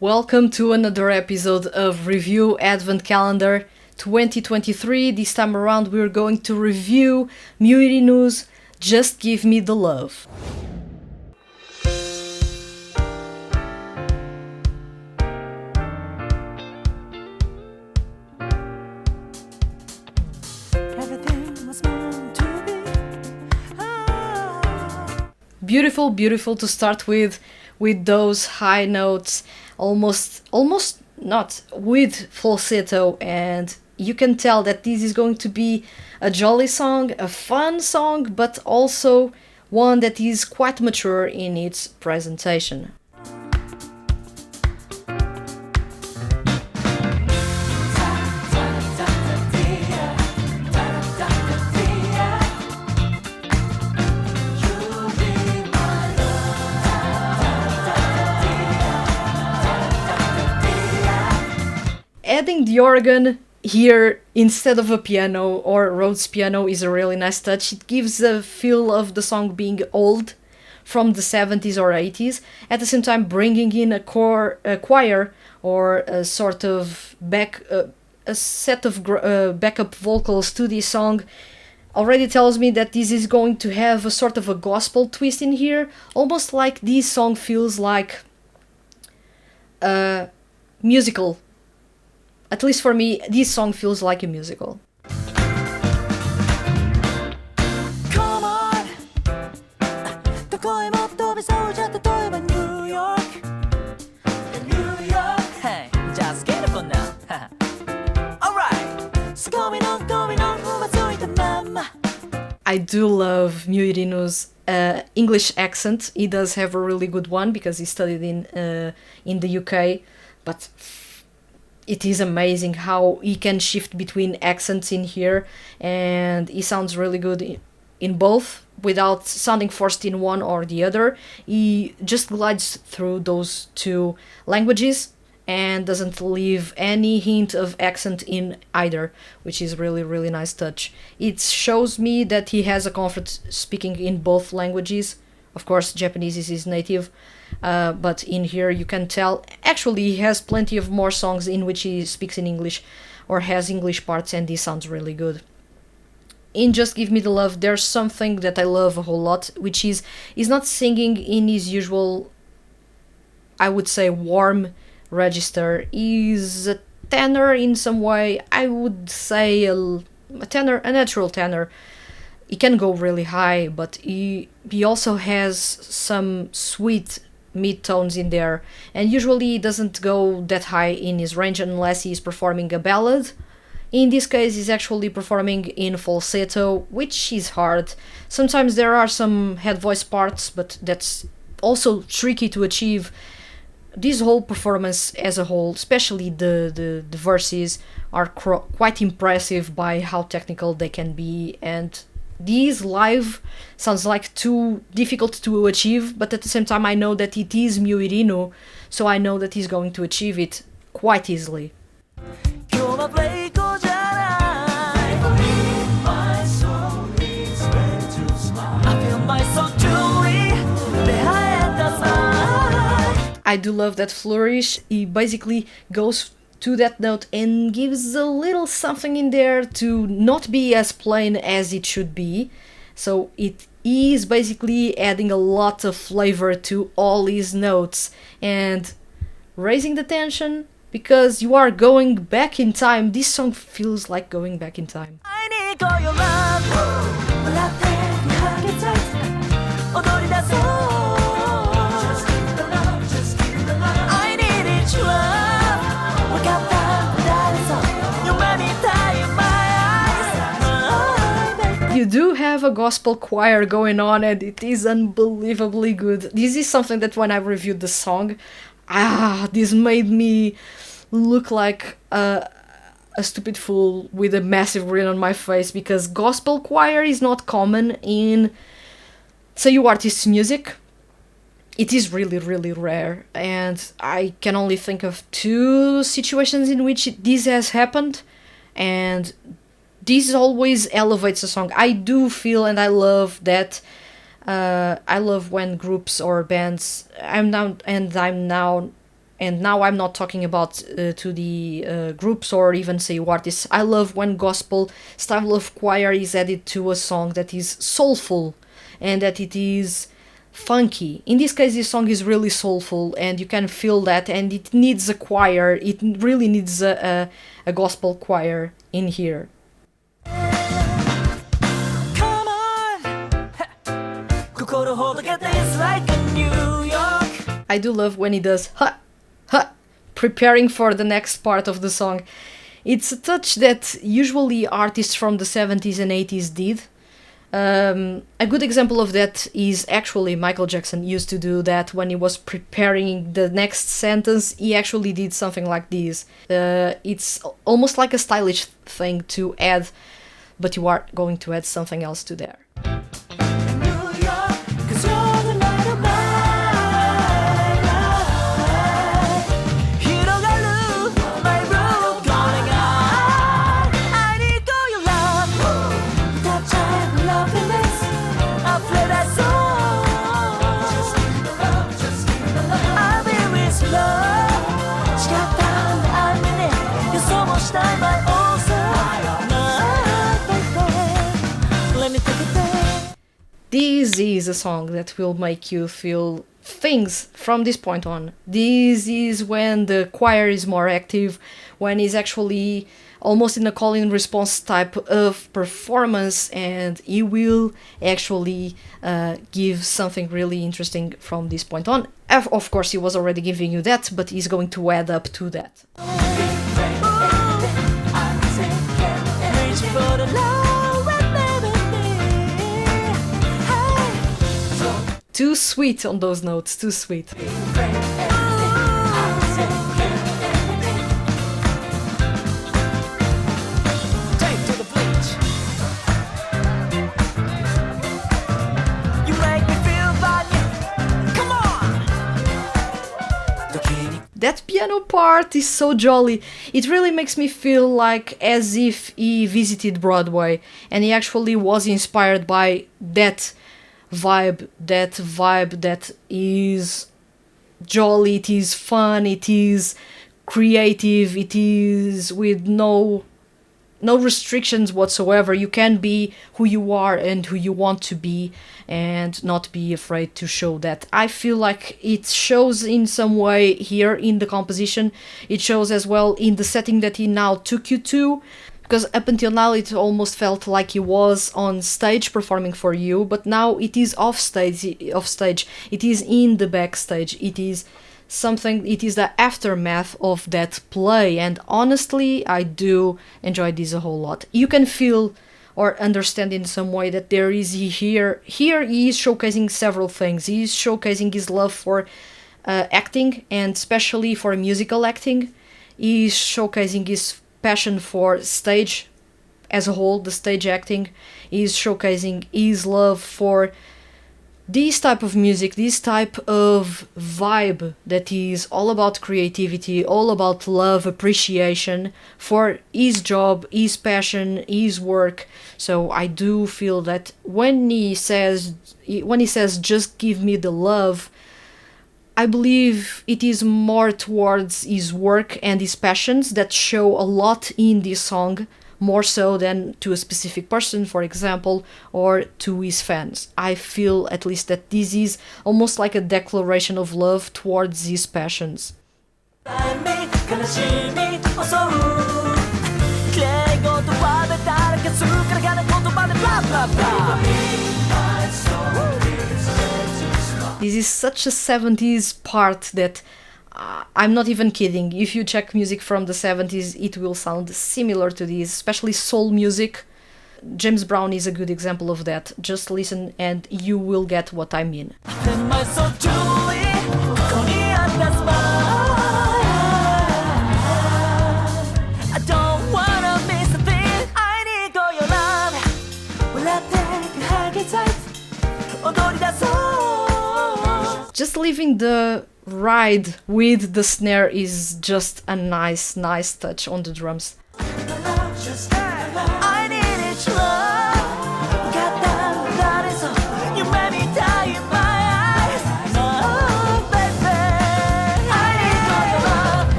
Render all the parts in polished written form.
Welcome to another episode of Review Advent Calendar 2023. This time around we're going to review Miyu Irino's Just Give Me the Love. Beautiful to start with those high notes, almost not with falsetto, and you can tell that this is going to be a jolly song, a fun song, but also one that is quite mature in its presentation. Adding the organ here instead of a piano or Rhodes piano is a really nice touch. It gives a feel of the song being old from the 70s or 80s, at the same time bringing in a choir or a sort of a set of backup vocals to this song. Already tells me that this is going to have a sort of a gospel twist in here, almost like this song feels like a musical. At least for me, this song feels like a musical. Come on. New York. Hey, just get it for now. Alright. I do love Miyu Irino's English accent. He does have a really good one because he studied in the UK, but it is amazing how he can shift between accents in here, and he sounds really good in both without sounding forced in one or the other. He just glides through those two languages and doesn't leave any hint of accent in either, which is really nice touch. It shows me that he has a comfort speaking in both languages. Of course, Japanese is his native, but in here you can tell actually he has plenty of more songs in which he speaks in English or has English parts, and this sounds really good. In Just Give Me the Love, there's something that I love a whole lot, which is he's not singing in his usual, I would say, warm register. He's a tenor in some way. I would say a tenor, a natural tenor. He can go really high, but he also has some sweet mid-tones in there, and usually he doesn't go that high in his range unless he's performing a ballad. In this case, he's actually performing in falsetto, which is hard. Sometimes there are some head voice parts, but that's also tricky to achieve. This whole performance as a whole, especially the verses, are quite impressive by how technical they can be, and these live sounds like too difficult to achieve, but at the same time I know that it is Miyu Irino, so I know that he's going to achieve it quite easily. I do love that flourish. He basically goes to that note and gives a little something in there to not be as plain as it should be. So it is basically adding a lot of flavor to all his notes and raising the tension because you are going back in time. This song feels like going back in time. I need all your love. You do have a gospel choir going on, and it is unbelievably good. This is something that when I reviewed the song, this made me look like a stupid fool with a massive grin on my face, because gospel choir is not common in seiyuu artists' music. It is really rare, and I can only think of two situations in which this has happened, and this always elevates a song. I do feel, and I love that. I love when groups or bands. I'm now and now I'm not talking about to the groups or even seiyuu artists. I love when gospel style of choir is added to a song that is soulful and that it is funky. In this case, this song is really soulful and you can feel that, and it needs a choir. It really needs a gospel choir in here. Come on. Like a New York. I do love when he does ha ha, preparing for the next part of the song. It's a touch that usually artists from the 70s and 80s did. A good example of that is actually Michael Jackson used to do that when he was preparing the next sentence. He actually did something like this. It's almost like a stylish thing to add, but you are going to add something else to there. This is a song that will make you feel things from this point on. This is when the choir is more active, when it's actually almost in a call and response type of performance, and he will actually give something really interesting from this point on. Of course, he was already giving you that, but he's going to add up to that. Too sweet on those notes, too sweet. That piano part is so jolly. It really makes me feel like as if he visited Broadway and he actually was inspired by that vibe that is jolly, it is fun, it is creative, it is with no restrictions whatsoever. You can be who you are and who you want to be and not be afraid to show that. I feel like it shows in some way here in the composition. It shows as well in the setting that he now took you to, because up until now it almost felt like he was on stage performing for you, but now it is off stage. It is in the backstage. It is the aftermath of that play, and honestly I do enjoy this a whole lot. You can feel or understand in some way that there is here he is showcasing several things. He is showcasing his love for acting, and especially for musical acting. He is showcasing his passion for stage as a whole, the stage acting. He is showcasing his love for this type of music, this type of vibe that is all about creativity, all about love, appreciation for his job, his passion, his work. So I do feel that when he says just give me the love, I believe it is more towards his work and his passions that show a lot in this song, more so than to a specific person, for example, or to his fans. I feel at least that this is almost like a declaration of love towards his passions. This is such a 70s part that I'm not even kidding. If you check music from the 70s, it will sound similar to this, especially soul music. James Brown is a good example of that. Just listen and you will get what I mean. Just leaving the ride with the snare is just a nice touch on the drums.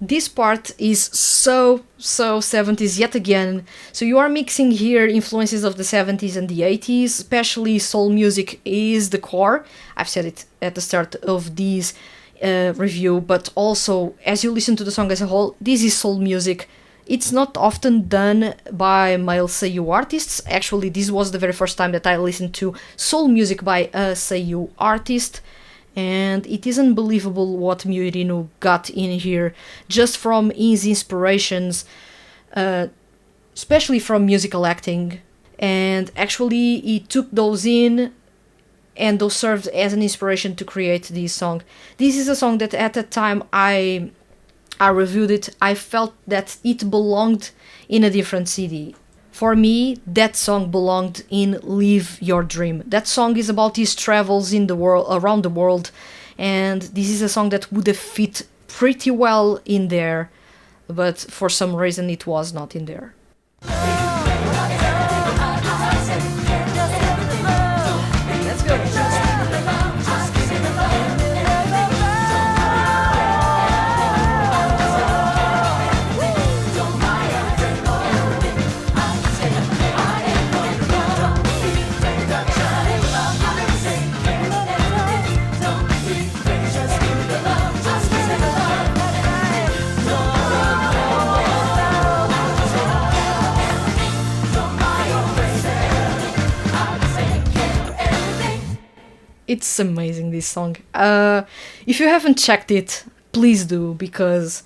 this part is so 70s yet again. So you are mixing here influences of the 70s and the 80s, especially soul music is the core. I've said it at the start of this review, but also as you listen to the song as a whole, this is soul music. It's not often done by male seiyuu artists. Actually, this was the very first time that I listened to soul music by a seiyuu artist. And it is unbelievable what Miyu Irino got in here, just from his inspirations, especially from musical acting. And actually, he took those in, and those served as an inspiration to create this song. This is a song that at the time I reviewed it, I felt that it belonged in a different CD. For me, that song belonged in Live Your Dream. That song is about his travels in the world, around the world, and this is a song that would have fit pretty well in there, but for some reason it was not in there. Let's go. It's amazing, this song. If you haven't checked it, please do, because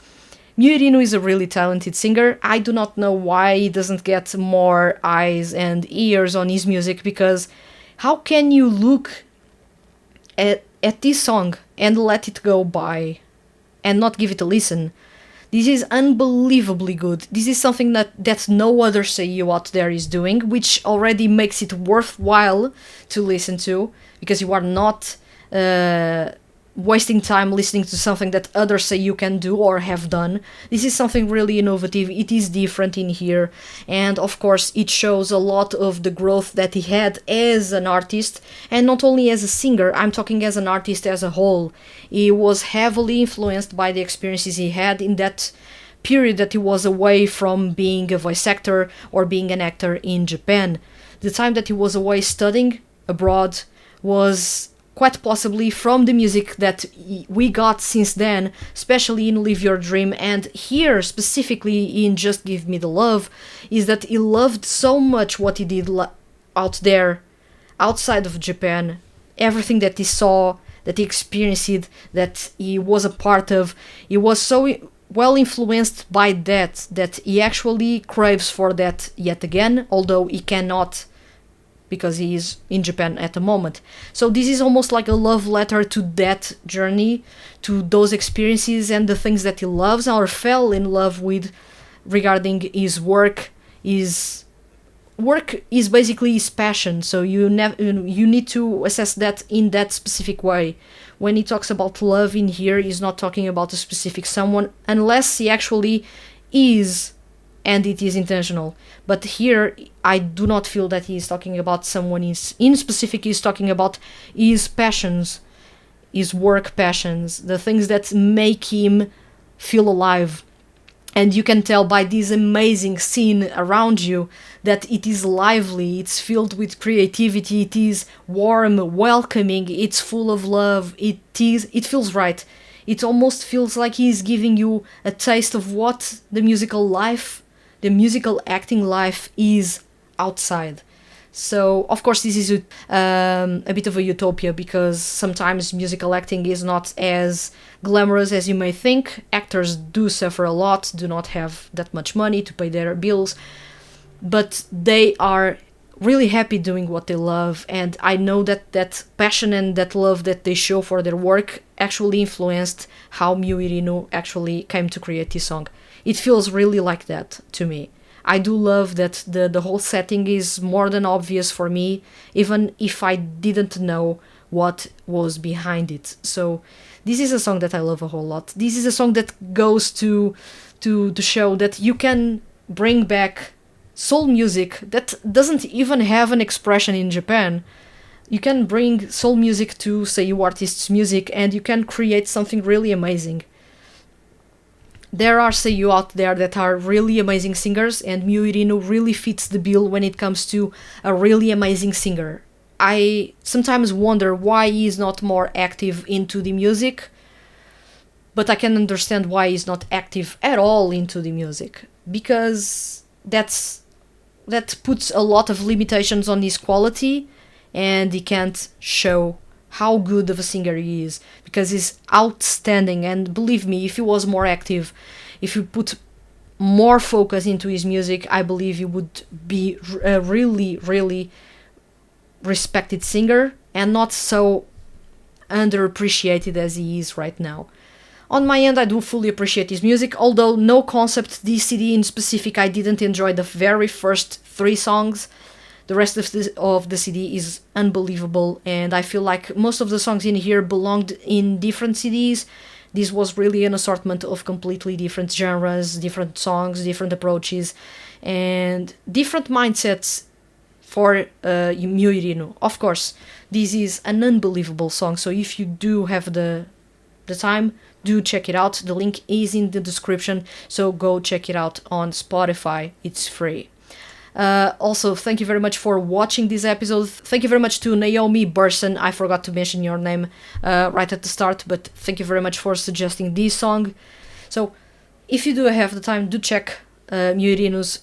Miyu Irino is a really talented singer. I do not know why he doesn't get more eyes and ears on his music, because how can you look at this song and let it go by and not give it a listen? This is unbelievably good. This is something that no other seiyuu out there is doing, which already makes it worthwhile to listen to, because you are not wasting time listening to something that other seiyuu can do or have done. This is something really innovative. It is different in here, and of course it shows a lot of the growth that he had as an artist, and not only as a singer. I'm talking as an artist as a whole. He was heavily influenced by the experiences he had in that period that he was away from being a voice actor or being an actor in Japan. The time that he was away studying abroad was quite possibly from the music that we got since then, especially in Live Your Dream, and here specifically in Just Give Me the Love, is that he loved so much what he did out there, outside of Japan, everything that he saw, that he experienced, that he was a part of. He was so well influenced by that he actually craves for that yet again, although he cannot, because he is in Japan at the moment. So this is almost like a love letter to that journey, to those experiences and the things that he loves or fell in love with regarding his work. His work is basically his passion, so you need to assess that in that specific way. When he talks about love in here, he's not talking about a specific someone, unless he actually is, and it is intentional. But here, I do not feel that he is talking about someone in specific. He's talking about his passions, his work passions, the things that make him feel alive. And you can tell by this amazing scene around you that it is lively, it's filled with creativity, it is warm, welcoming, it's full of love, it feels right. It almost feels like he's giving you a taste of what the musical life, the musical acting life is outside. So, of course, this is a bit of a utopia, because sometimes musical acting is not as glamorous as you may think. Actors do suffer a lot, do not have that much money to pay their bills, but they are really happy doing what they love, and I know that that passion and that love that they show for their work actually influenced how Miyu Irino actually came to create this song. It feels really like that to me. I do love that the whole setting is more than obvious for me, even if I didn't know what was behind it. So this is a song that I love a whole lot. This is a song that goes to show that you can bring back soul music that doesn't even have an expression in Japan. You can bring soul music to seiyuu artists' music, and you can create something really amazing. there are seiyuu out there that are really amazing singers, and Miyu Irino really fits the bill when it comes to a really amazing singer. I sometimes wonder why he is not more active into the music, but I can understand why he's not active at all into the music, because that puts a lot of limitations on his quality, and he can't show how good of a singer he is, because he's outstanding. And believe me, if he was more active, if he put more focus into his music, I believe he would be a really, really respected singer, and not so underappreciated as he is right now. On my end, I do fully appreciate his music, although No Concept, this CD in specific, I didn't enjoy the very first 3 songs. The rest of the CD is unbelievable, and I feel like most of the songs in here belonged in different CDs. This was really an assortment of completely different genres, different songs, different approaches, and different mindsets for Miyu Irino. Of course, this is an unbelievable song, so if you do have the time, do check it out. The link is in the description, so go check it out on Spotify. It's free. Also, thank you very much for watching this episode. Thank you very much to Naomi Bearson. I forgot to mention your name right at the start, but thank you very much for suggesting this song. So, if you do have the time, do check Miyu Irino's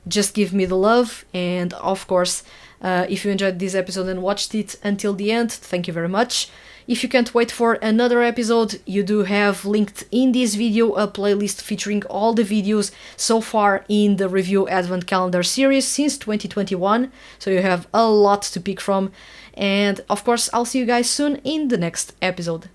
Just Give Me the Love. And of course, if you enjoyed this episode and watched it until the end, thank you very much. If you can't wait for another episode, you do have linked in this video a playlist featuring all the videos so far in the Review Advent Calendar series since 2021, so you have a lot to pick from. And of course, I'll see you guys soon in the next episode.